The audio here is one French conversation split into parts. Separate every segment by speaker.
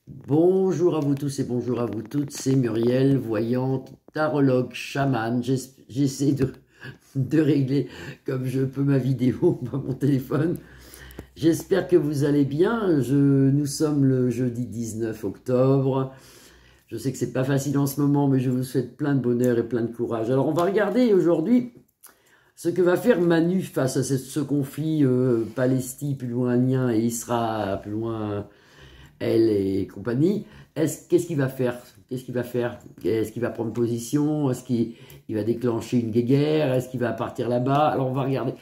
Speaker 1: Bonjour à vous tous et bonjour à vous toutes, c'est Muriel, voyante, tarologue, chamane. J'essaie de régler comme je peux ma vidéo, pas mon téléphone. J'espère que vous allez bien. Nous sommes le jeudi 19 octobre. Je sais que c'est pas facile en ce moment, mais je vous souhaite plein de bonheur et plein de courage. Alors on va regarder aujourd'hui ce que va faire Manu face à ce conflit palestinien plus lointain et Israël plus loin, elle et compagnie. Qu'est-ce qu'il va faire? Qu'est-ce qu'il va faire? Est-ce qu'il va prendre position? Est-ce qu'il va déclencher une guerre? Est-ce qu'il va partir là-bas? Alors on va regarder.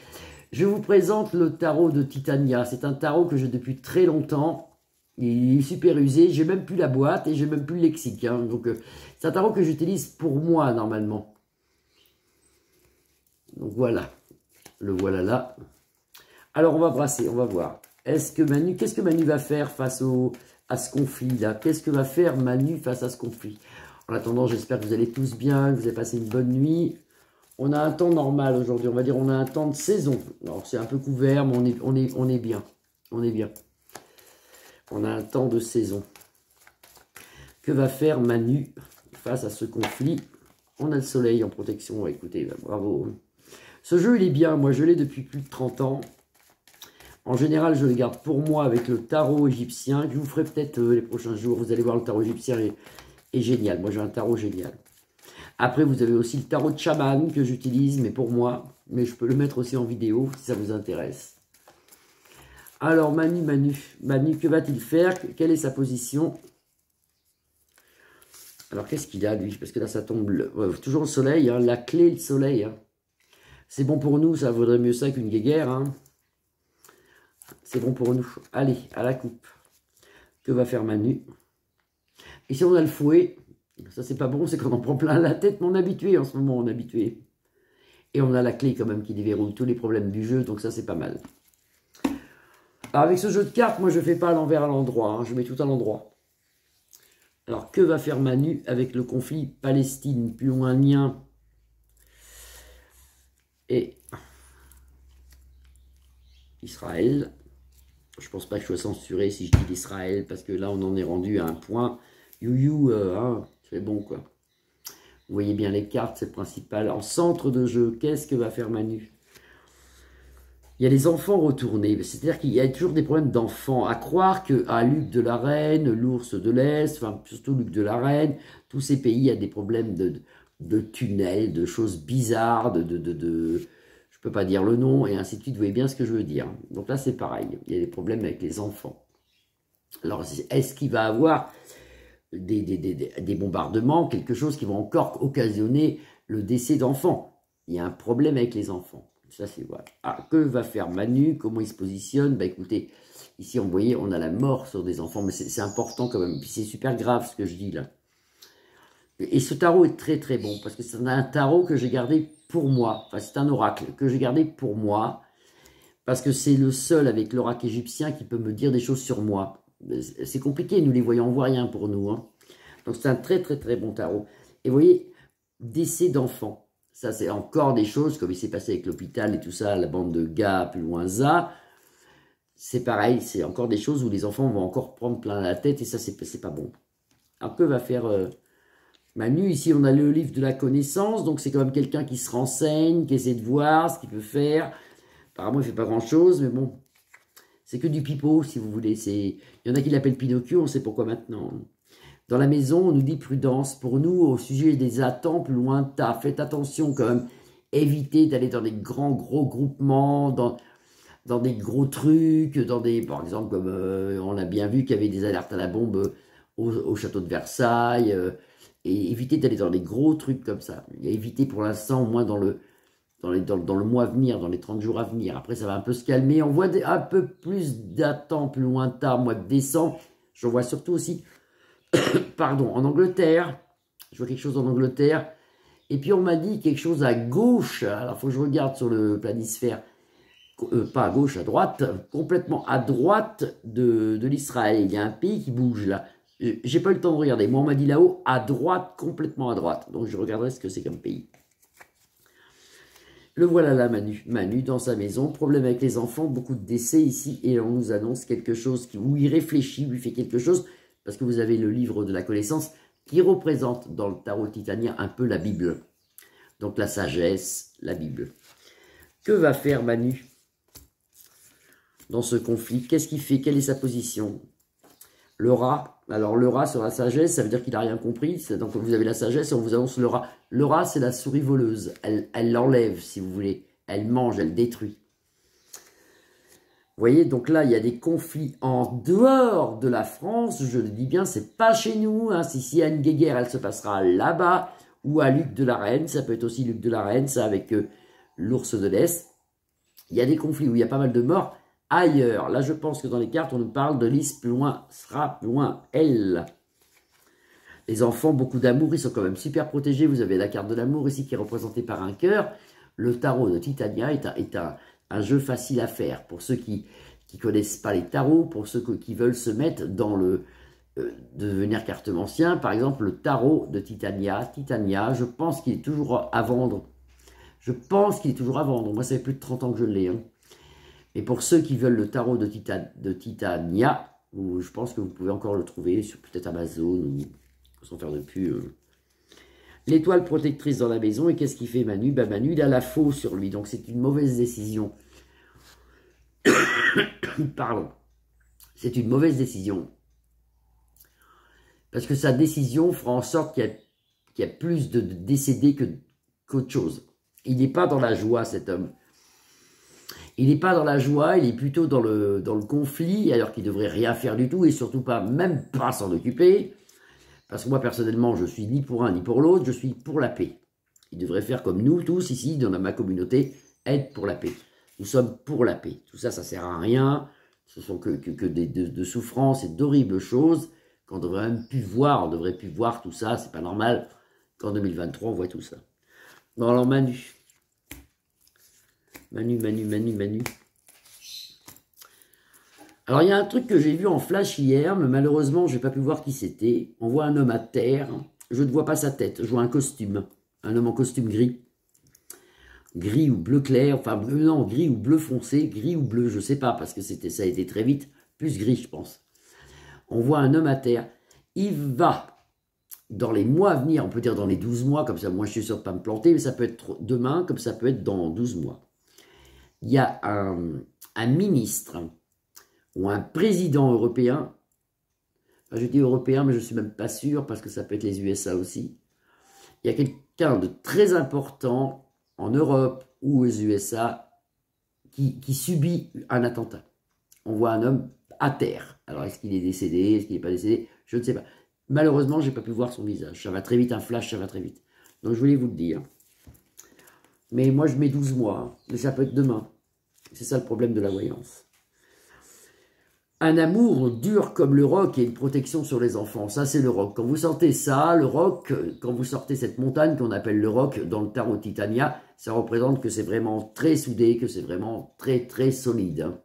Speaker 1: Je vous présente le tarot de Titania. C'est un tarot que j'ai depuis très longtemps. Il est super usé. J'ai même plus la boîte et j'ai même plus le lexique. Hein. Donc c'est un tarot que j'utilise pour moi normalement. Donc voilà. Le voilà là. Alors on va brasser, on va voir. Qu'est-ce que Manu va faire face à ce conflit-là? Qu'est-ce que va faire Manu face à ce conflit? En attendant, j'espère que vous allez tous bien, que vous avez passé une bonne nuit. On a un temps normal aujourd'hui, on va dire on a un temps de saison. Alors c'est un peu couvert, mais on est bien. On est bien. On a un temps de saison. Que va faire Manu face à ce conflit? On a le soleil en protection, écoutez, bravo. Ce jeu, il est bien, moi je l'ai depuis plus de 30 ans. En général, je le garde pour moi avec le tarot égyptien, que je vous ferai peut-être les prochains jours. Vous allez voir, le tarot égyptien est génial. Moi, j'ai un tarot génial. Après, vous avez aussi le tarot de chaman que j'utilise, mais pour moi. Mais je peux le mettre aussi en vidéo, si ça vous intéresse. Alors, Manu, que va-t-il faire? Quelle est sa position? Alors, qu'est-ce qu'il a, lui? Parce que là, ça tombe toujours le soleil, hein, la clé, le soleil. Hein. C'est bon pour nous, ça vaudrait mieux ça qu'une guéguerre, hein. C'est bon pour nous. Allez, à la coupe. Que va faire Manu? Et si on a le fouet, ça c'est pas bon, c'est qu'on en prend plein la tête, mais on est habitué en ce moment, on est habitué. Et on a la clé quand même qui déverrouille tous les problèmes du jeu, donc ça c'est pas mal. Alors avec ce jeu de cartes, moi je fais pas à l'envers à l'endroit, hein, je mets tout à l'endroit. Alors que va faire Manu avec le conflit Palestine, plus lointain et Israël? Je pense pas que je sois censuré si je dis l'Israël, parce que là, on en est rendu à un point. Hein, c'est bon, quoi. Vous voyez bien les cartes, c'est le principal. En centre de jeu, qu'est-ce que va faire Manu? Il y a les enfants retournés. C'est-à-dire qu'il y a toujours des problèmes d'enfants. À croire qu'à Luc de la Reine, l'ours de l'Est, enfin, surtout Luc de la Reine, tous ces pays, il y a des problèmes de tunnels, de choses bizarres, je peux pas dire le nom, et ainsi de suite, vous voyez bien ce que je veux dire. Donc là, c'est pareil, il y a des problèmes avec les enfants. Alors, est-ce qu'il va avoir des bombardements, quelque chose qui va encore occasionner le décès d'enfants? Il y a un problème avec les enfants. Ça, c'est voilà. Ah, que va faire Manu? Comment il se positionne? Bah écoutez, ici, vous voyez, on a la mort sur des enfants, mais c'est important quand même. Puis c'est super grave ce que je dis là. Et ce tarot est très très bon, parce que c'est un tarot que j'ai gardé pour moi. Enfin, c'est un oracle que j'ai gardé pour moi, parce que c'est le seul avec l'oracle égyptien qui peut me dire des choses sur moi. C'est compliqué, nous les voyons, on voit rien pour nous. Hein. Donc c'est un très très très bon tarot. Et vous voyez, décès d'enfants. Ça, c'est encore des choses, comme il s'est passé avec l'hôpital et tout ça, la bande de gars, plus loin ça. C'est pareil, c'est encore des choses où les enfants vont encore prendre plein la tête, et ça, c'est pas bon. Alors, que va faire Manu? Ici, on a le livre de la connaissance, donc c'est quand même quelqu'un qui se renseigne, qui essaie de voir ce qu'il peut faire. Apparemment, il ne fait pas grand-chose, mais bon, c'est que du pipeau, si vous voulez. Il y en a qui l'appellent Pinocchio, on sait pourquoi maintenant. Dans la maison, on nous dit prudence. Pour nous, au sujet des attentes plus lointains, faites attention quand même. Évitez d'aller dans des gros groupements, dans des gros trucs, par exemple, comme on a bien vu qu'il y avait des alertes à la bombe au château de Versailles, et évitez d'aller dans des gros trucs comme ça. Évitez pour l'instant, au moins dans le mois à venir, dans les 30 jours à venir. Après, ça va un peu se calmer. On voit un peu plus d'attentes plus lointain, mois de décembre. Je vois surtout aussi, pardon, en Angleterre. Je vois quelque chose en Angleterre. Et puis, on m'a dit quelque chose à gauche. Alors, il faut que je regarde sur le planisphère. Pas à gauche, à droite. Complètement à droite de l'Israël. Il y a un pays qui bouge là. J'ai pas eu le temps de regarder. Moi, on m'a dit là-haut, à droite, complètement à droite. Donc, je regarderai ce que c'est comme pays. Le voilà là, Manu. Manu dans sa maison. Problème avec les enfants, beaucoup de décès ici. Et on nous annonce quelque chose où il réfléchit, lui fait quelque chose. parce que vous avez le livre de la connaissance qui représente dans le tarot Titania un peu la Bible. Donc la sagesse, la Bible. Que va faire Manu dans ce conflit? Qu'est-ce qu'il fait? Quelle est sa position? Le rat. Alors le rat sur la sagesse, ça veut dire qu'il n'a rien compris. Donc vous avez la sagesse et on vous annonce le rat. Le rat, c'est la souris voleuse. Elle l'enlève, si vous voulez. Elle mange, elle détruit. Vous voyez, donc là, il y a des conflits en dehors de la France. Je le dis bien, c'est pas chez nous. Hein. Si y a une guerre, elle se passera là-bas ou à Luc de la Reine. Ça peut être aussi Luc de la Reine, ça avec l'ours de l'Est. Il y a des conflits où il y a pas mal de morts ailleurs. Là, je pense que dans les cartes, on nous parle de Lys plus loin, sera plus loin, elle. Les enfants, beaucoup d'amour, ils sont quand même super protégés. Vous avez la carte de l'amour ici qui est représentée par un cœur. Le tarot de Titania est un jeu facile à faire. Pour ceux qui ne connaissent pas les tarots, pour ceux qui veulent se mettre dans le devenir cartomancien, par exemple, le tarot de Titania. Titania, je pense qu'il est toujours à vendre. Je pense qu'il est toujours à vendre. Moi, ça fait plus de 30 ans que je l'ai. Hein. Et pour ceux qui veulent le tarot de Titania, je pense que vous pouvez encore le trouver sur peut-être Amazon, ou sans faire de pub. L'étoile protectrice dans la maison, et qu'est-ce qu'il fait Manu? Ben Manu, il a la faux sur lui, donc c'est une mauvaise décision. Pardon. C'est une mauvaise décision. Parce que sa décision fera en sorte qu'il y a plus de décédés qu'autre chose. Il n'est pas dans la joie, cet homme. Il n'est pas dans la joie, il est plutôt dans le conflit, alors qu'il ne devrait rien faire du tout, et surtout pas, même pas s'en occuper. Parce que moi, personnellement, je suis ni pour un ni pour l'autre, je suis pour la paix. Il devrait faire comme nous tous ici, dans ma communauté, être pour la paix. Nous sommes pour la paix. Tout ça, ça ne sert à rien. Ce sont que de souffrances et d'horribles choses qu'on devrait même plus voir. On devrait plus voir tout ça, c'est pas normal qu'en 2023, on voit tout ça. Bon, alors Manu. Manu. Alors, il y a un truc que j'ai vu en flash hier, mais malheureusement, je n'ai pas pu voir qui c'était. On voit un homme à terre. Je ne vois pas sa tête. Je vois un costume. Un homme en costume gris. Gris ou bleu clair. Enfin, non, gris ou bleu foncé. Gris ou bleu, je ne sais pas, parce que ça a été très vite. Plus gris, je pense. On voit un homme à terre. Il va, dans les mois à venir, on peut dire dans les 12 mois, comme ça, moi, je suis sûr de ne pas me planter, mais ça peut être demain, comme ça peut être dans 12 mois. Il y a un ministre ou un président européen, enfin, je dis européen, mais je ne suis même pas sûr, parce que ça peut être les USA aussi. Il y a quelqu'un de très important en Europe ou aux USA qui subit un attentat. On voit un homme à terre. Alors, est-ce qu'il est décédé? Est-ce qu'il n'est pas décédé? Je ne sais pas. Malheureusement, je n'ai pas pu voir son visage. Ça va très vite, un flash, ça va très vite. Donc, je voulais vous le dire. Mais moi, je mets 12 mois. Hein. Mais ça peut être demain. C'est ça le problème de la voyance. Un amour dur comme le roc et une protection sur les enfants. Ça, c'est le roc. Quand vous sortez ça, le roc, quand vous sortez cette montagne qu'on appelle le roc dans le tarot Titania, ça représente que c'est vraiment très soudé, que c'est vraiment très, très solide. Hein.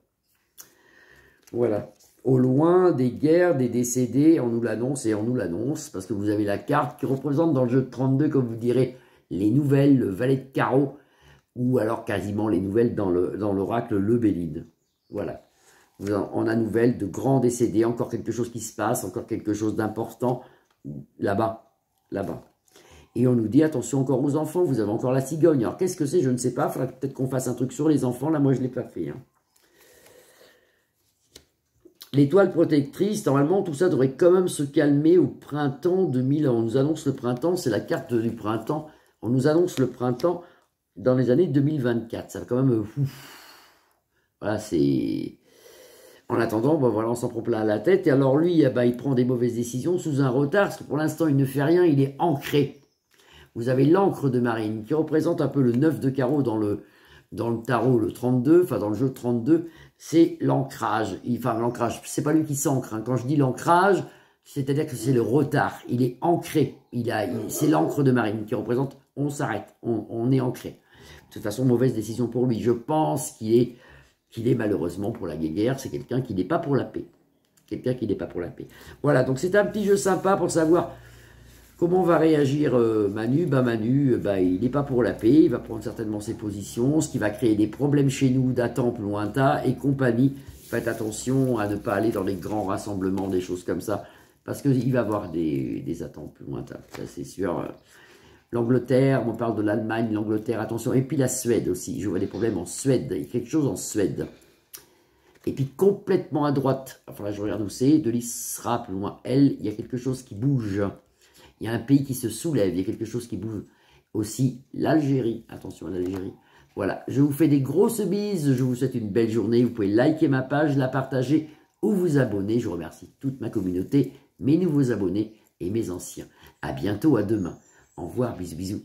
Speaker 1: Voilà. Au loin, des guerres, des décédés, on nous l'annonce et on nous l'annonce, parce que vous avez la carte qui représente dans le jeu de 32, comme vous direz, les nouvelles, le valet de carreau, ou alors quasiment les nouvelles dans l'oracle le Bélide. Voilà. On a nouvelles de grands décédés, encore quelque chose qui se passe, encore quelque chose d'important, là-bas, là-bas. Et on nous dit, attention encore aux enfants, vous avez encore la cigogne. Alors qu'est-ce que c'est? Je ne sais pas, il faudrait peut-être qu'on fasse un truc sur les enfants, là moi je ne l'ai pas fait. Hein. L'étoile protectrice, normalement tout ça devrait quand même se calmer au printemps 2000. On nous annonce le printemps, c'est la carte du printemps. On nous annonce le printemps dans les années 2024. Ça va quand même... Voilà, c'est... En attendant, ben voilà, on s'en prend plein à la tête. Et alors lui, eh ben, il prend des mauvaises décisions sous un retard, parce que pour l'instant, il ne fait rien, il est ancré. Vous avez l'encre de marine, qui représente un peu le 9 de carreau dans le tarot, le 32, enfin dans le jeu 32, c'est l'ancrage. Enfin, l'ancrage, c'est pas lui qui s'ancre. Hein. Quand je dis l'ancrage, c'est-à-dire que c'est le retard. Il est ancré. C'est l'encre de marine qui représente, on s'arrête, on est ancré. De toute façon, mauvaise décision pour lui. Je pense qu'il est malheureusement pour la guerre, c'est quelqu'un qui n'est pas pour la paix. Quelqu'un qui n'est pas pour la paix. Voilà, donc c'est un petit jeu sympa pour savoir comment va réagir Manu. Manu, il n'est pas pour la paix, il va prendre certainement ses positions, ce qui va créer des problèmes chez nous, d'attente lointain et compagnie. Faites attention à ne pas aller dans les grands rassemblements, des choses comme ça, parce qu'il va y avoir des attentes plus lointaines, ça c'est sûr. L'Angleterre, on parle de l'Allemagne, l'Angleterre, attention, et puis la Suède aussi, je vois des problèmes en Suède, il y a quelque chose en Suède. Et puis complètement à droite, enfin je regarde où c'est, de l'Isra, plus loin, elle, il y a quelque chose qui bouge. Il y a un pays qui se soulève, il y a quelque chose qui bouge. Aussi l'Algérie, attention à l'Algérie. Voilà, je vous fais des grosses bises, je vous souhaite une belle journée. Vous pouvez liker ma page, la partager ou vous abonner. Je remercie toute ma communauté, mes nouveaux abonnés et mes anciens. À bientôt, à demain. Au revoir, bisous, bisous.